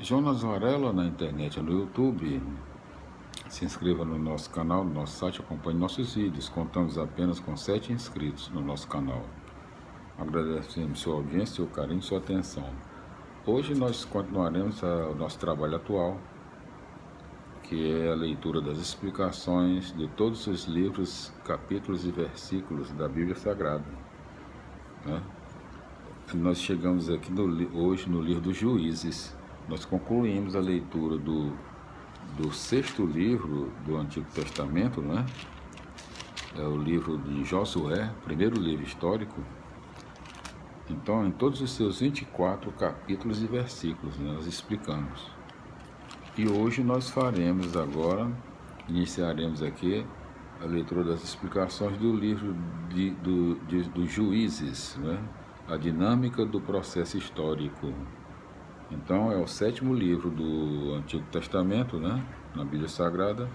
Jonas Varela na internet, no YouTube. Se inscreva no nosso canal, no nosso site, acompanhe nossos vídeos. Contamos apenas com 7 inscritos no nosso canal. Agradecemos sua audiência, seu carinho, sua atenção. Hoje nós continuaremos o nosso trabalho atual, que é a leitura das explicações de todos os livros, capítulos e versículos da Bíblia Sagrada, né? Nós chegamos aqui hoje no livro dos Juízes. Nós concluímos a leitura do 6º livro do Antigo Testamento, né? É o livro de Josué, primeiro livro histórico. Então, em todos os seus 24 capítulos e versículos, né, nós explicamos. E hoje nós iniciaremos aqui a leitura das explicações do livro dos Juízes, né? A dinâmica do processo histórico. Então, é o 7º livro do Antigo Testamento, né, na Bíblia Sagrada,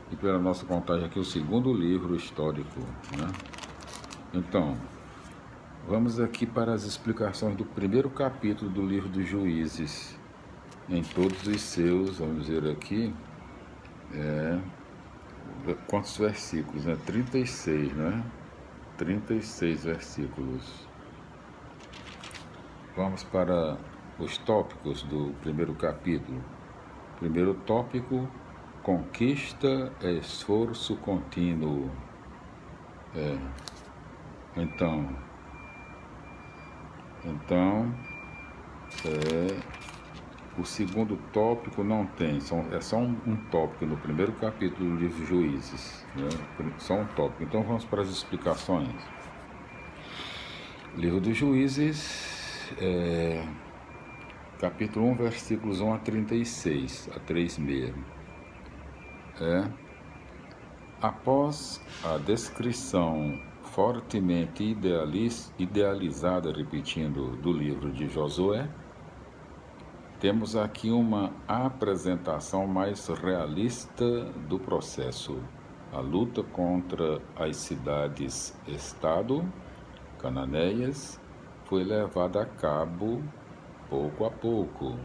e pela nossa contagem aqui, o 2º livro histórico, né? Então, vamos aqui para as explicações do primeiro capítulo do livro dos Juízes, em todos os seus, vamos dizer aqui, quantos versículos, né? 36, né? 36 versículos. Vamos para os tópicos do primeiro capítulo. Primeiro tópico: conquista é esforço contínuo. Então, o segundo tópico não tem, é só um tópico no primeiro capítulo do livro de Juízes, né? Só um tópico. Então vamos para as explicações. Livro dos Juízes, capítulo 1, versículos 1 a 36, a 36. Após a descrição fortemente idealizada, repetindo, do livro de Josué, temos aqui uma apresentação mais realista do processo. A luta contra as cidades-estado cananeias foi levada a cabo pouco a pouco,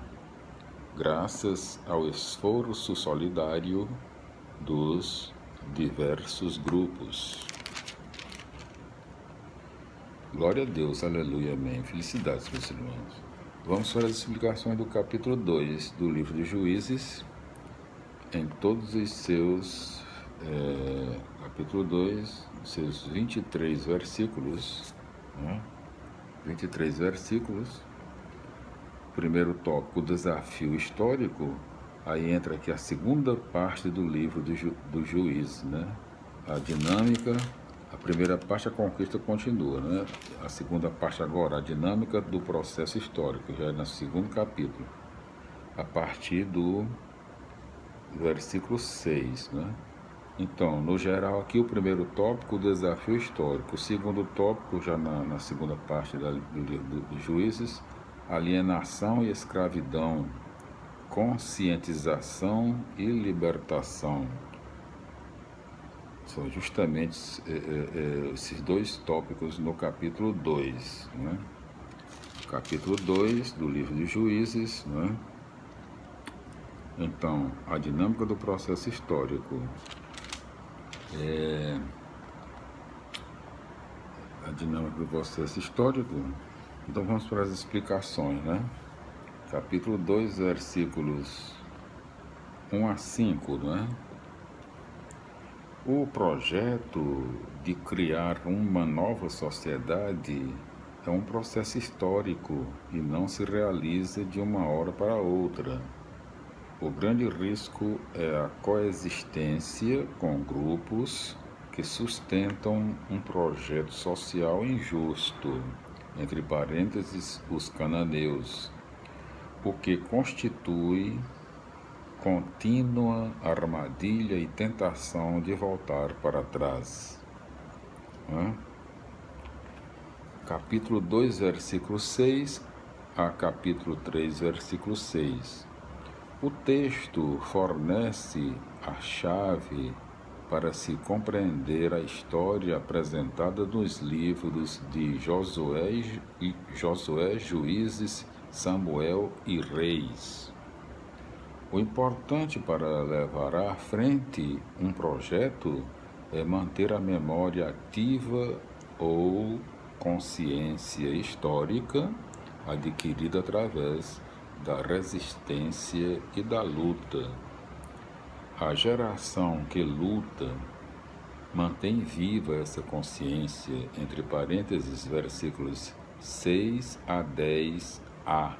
graças ao esforço solidário dos diversos grupos. Glória a Deus, aleluia, amém. Felicidades, meus irmãos. Vamos para as explicações do capítulo 2 do livro de Juízes, em todos os seus, capítulo 2, seus 23 versículos, né? 23 versículos. Primeiro tópico, desafio histórico. Aí entra aqui a segunda parte do livro do Juízes, né? A dinâmica. A primeira parte, a conquista, continua, né? A segunda parte agora, a dinâmica do processo histórico, já é no 2º capítulo, a partir do versículo 6, né? Então, no geral aqui, o primeiro tópico, o desafio histórico. O segundo tópico, já na segunda parte do livro dos Juízes, alienação e escravidão, conscientização e libertação. São justamente esses dois tópicos no capítulo 2, né? Capítulo 2 do livro de Juízes, né? Então, a dinâmica do processo histórico. A dinâmica do processo histórico. Então vamos para as explicações, né? Capítulo 2, versículos 1 a 5, né? O projeto de criar uma nova sociedade é um processo histórico e não se realiza de uma hora para outra. O grande risco é a coexistência com grupos que sustentam um projeto social injusto, entre parênteses, os cananeus, o que constitui contínua armadilha e tentação de voltar para trás. Capítulo 2, versículo 6 a capítulo 3, versículo 6. O texto fornece a chave para se compreender a história apresentada nos livros de Josué, Juízes, Samuel e Reis. O importante para levar à frente um projeto é manter a memória ativa ou consciência histórica adquirida através da resistência e da luta. A geração que luta mantém viva essa consciência, entre parênteses, versículos 6 a 10a.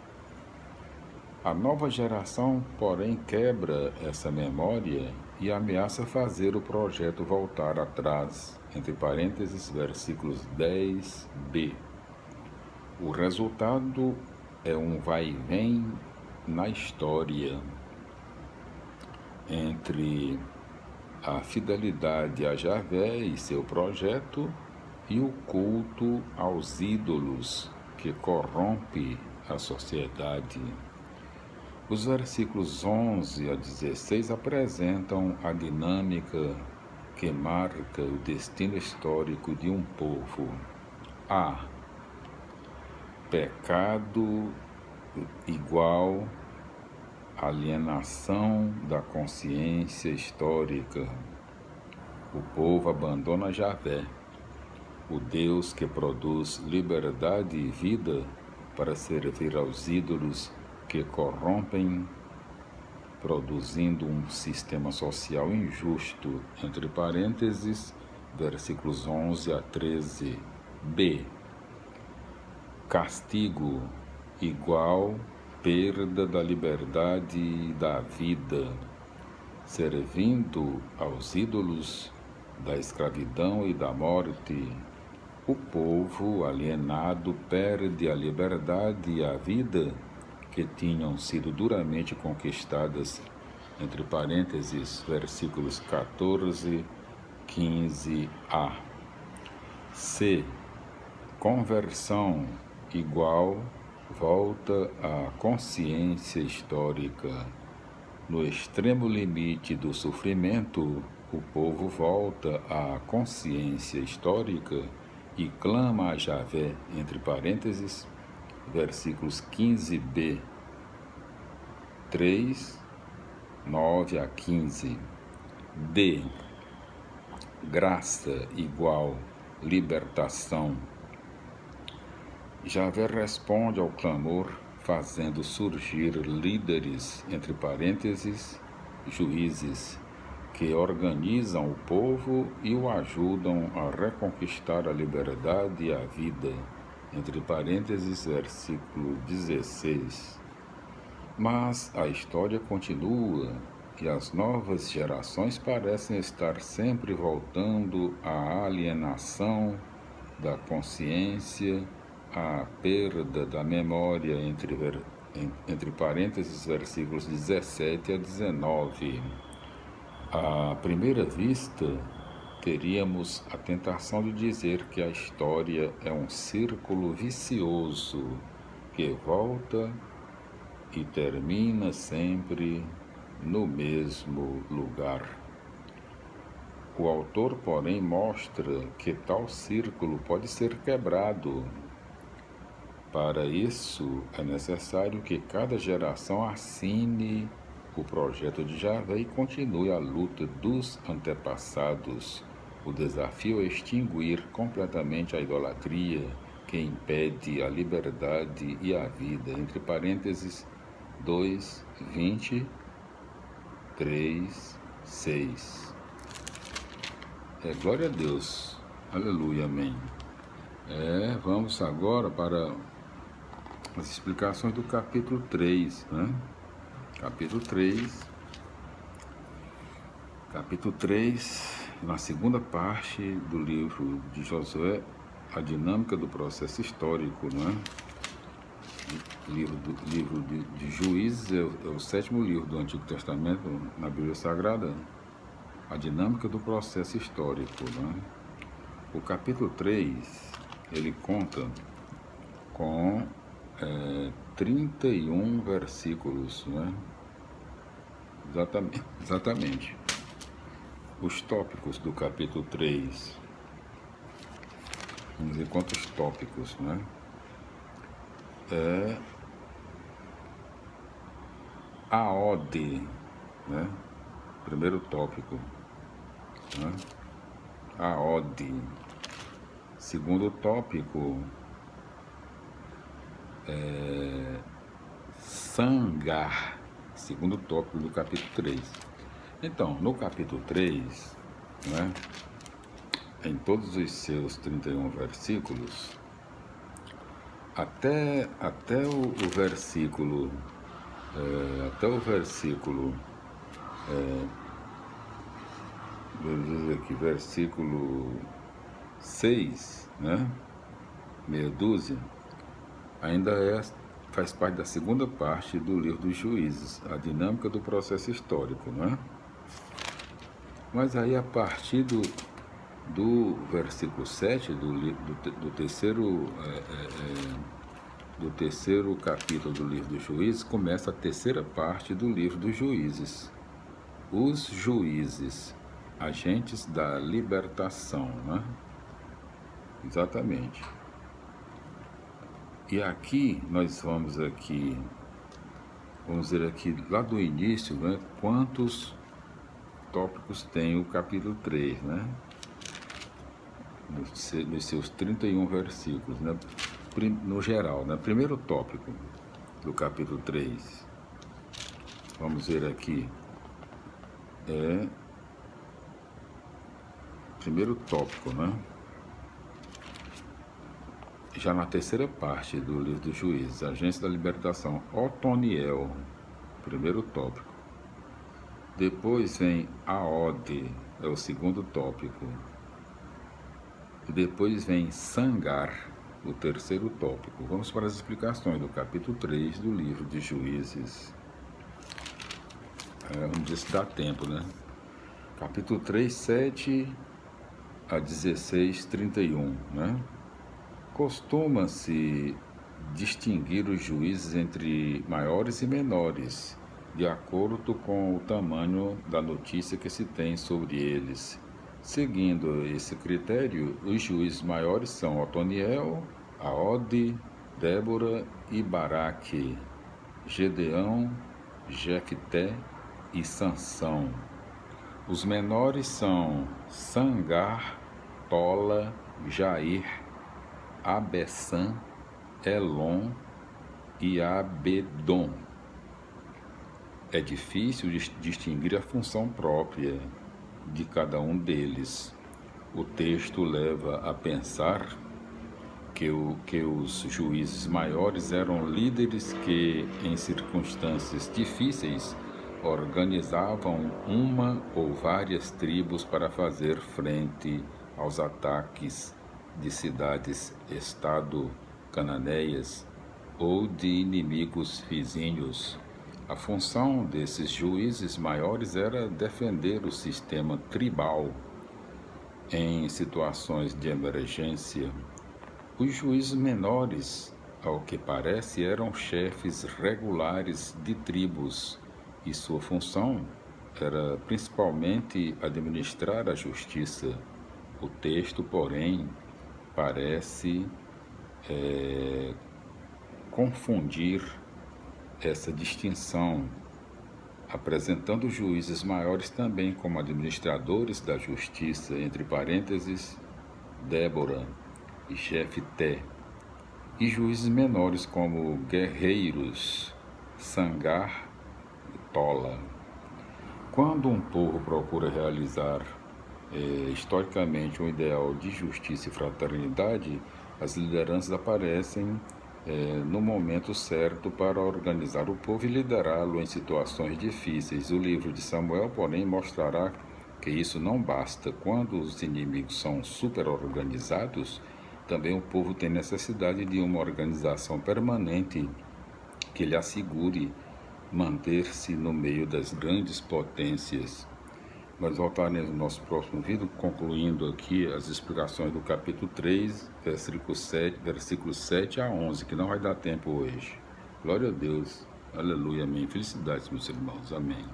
A nova geração, porém, quebra essa memória e ameaça fazer o projeto voltar atrás, entre parênteses, versículos 10b. O resultado é um vai e vem na história entre a fidelidade a Javé e seu projeto e o culto aos ídolos que corrompe a sociedade. Os versículos 11 a 16 apresentam a dinâmica que marca o destino histórico de um povo. A. Pecado igual alienação da consciência histórica. O povo abandona Javé, o Deus que produz liberdade e vida, para servir aos ídolos que corrompem, produzindo um sistema social injusto, entre parênteses, versículos 11 a 13. B. Castigo igual perda da liberdade e da vida, servindo aos ídolos da escravidão e da morte. O povo alienado perde a liberdade e a vida que tinham sido duramente conquistadas, entre parênteses, versículos 14, 15a. C. Conversão igual volta à consciência histórica. No extremo limite do sofrimento, o povo volta à consciência histórica e clama a Javé, entre parênteses, versículos 15b, 3, 9 a 15. D. Graça igual libertação. Javé responde ao clamor, fazendo surgir líderes, entre parênteses, juízes, que organizam o povo e o ajudam a reconquistar a liberdade e a vida, entre parênteses, versículo 16. Mas a história continua e as novas gerações parecem estar sempre voltando à alienação da consciência, à perda da memória, entre parênteses, versículos 17 a 19. À primeira vista, teríamos a tentação de dizer que a história é um círculo vicioso que volta e termina sempre no mesmo lugar. O autor, porém, mostra que tal círculo pode ser quebrado. Para isso, é necessário que cada geração assine o projeto de Javé e continue a luta dos antepassados. O desafio é extinguir completamente a idolatria que impede a liberdade e a vida, entre parênteses, 2, 20, 3, 6. Glória a Deus. Aleluia, amém. Vamos agora para as explicações do capítulo 3, né? Capítulo 3, na segunda parte do livro de Josué, a dinâmica do processo histórico, né? Livro de Juízes é o sétimo livro do Antigo Testamento na Bíblia Sagrada, a dinâmica do processo histórico, né? O capítulo 3, ele conta com 31 versículos, né? Exatamente. Os tópicos do capítulo 3. Vamos ver quantos tópicos, né? a ode, né? Primeiro tópico, né? A ode. Segundo tópico, sangar. Segundo tópico do capítulo 3. Então, no capítulo 3, né, em todos os seus 31 versículos, até o versículo, vamos dizer aqui, versículo 6, né, meia dúzia, ainda faz parte da segunda parte do livro dos Juízes, a dinâmica do processo histórico, não é? Mas aí, a partir do versículo 7 do terceiro capítulo do livro dos Juízes, começa a terceira parte do livro dos Juízes. Os juízes, agentes da libertação, né? Exatamente. E aqui, nós vamos dizer aqui, lá do início, né, quantos tópicos tem o capítulo 3, né? Nos seus 31 versículos, né? No geral, né? Primeiro tópico do capítulo 3, vamos ver aqui, primeiro tópico, né? Já na terceira parte do livro dos Juízes, Agência da Libertação, Otoniel, primeiro tópico. Depois vem Aode, é o segundo tópico. E depois vem Sangar, o terceiro tópico. Vamos para as explicações do capítulo 3 do livro de Juízes. Vamos ver se dá tempo, né? Capítulo 3, 7 a 16, 31, né? Costuma-se distinguir os juízes entre maiores e menores, de acordo com o tamanho da notícia que se tem sobre eles. Seguindo esse critério, os juízes maiores são Otoniel, Aode, Débora e Baraque, Gedeão, Jefté e Sansão. Os menores são Sangar, Tola, Jair, Abessã, Elon e Abedom. É difícil distinguir a função própria de cada um deles. O texto leva a pensar que os juízes maiores eram líderes que, em circunstâncias difíceis, organizavam uma ou várias tribos para fazer frente aos ataques de cidades-estado cananeias ou de inimigos vizinhos. A função desses juízes maiores era defender o sistema tribal em situações de emergência. Os juízes menores, ao que parece, eram chefes regulares de tribos e sua função era principalmente administrar a justiça. O texto, porém, parece confundir essa distinção, apresentando os juízes maiores também como administradores da justiça, entre parênteses, Débora e Jefté, e juízes menores como guerreiros, Sangar e Tola. Quando um povo procura realizar historicamente um ideal de justiça e fraternidade, as lideranças aparecem no momento certo para organizar o povo e liderá-lo em situações difíceis. O livro de Samuel, porém, mostrará que isso não basta. Quando os inimigos são superorganizados, também o povo tem necessidade de uma organização permanente que lhe assegure manter-se no meio das grandes potências. Nós voltaremos no nosso próximo vídeo, concluindo aqui as explicações do capítulo 3, versículos 7 a 11, que não vai dar tempo hoje. Glória a Deus. Aleluia, amém. Felicidades, meus irmãos. Amém.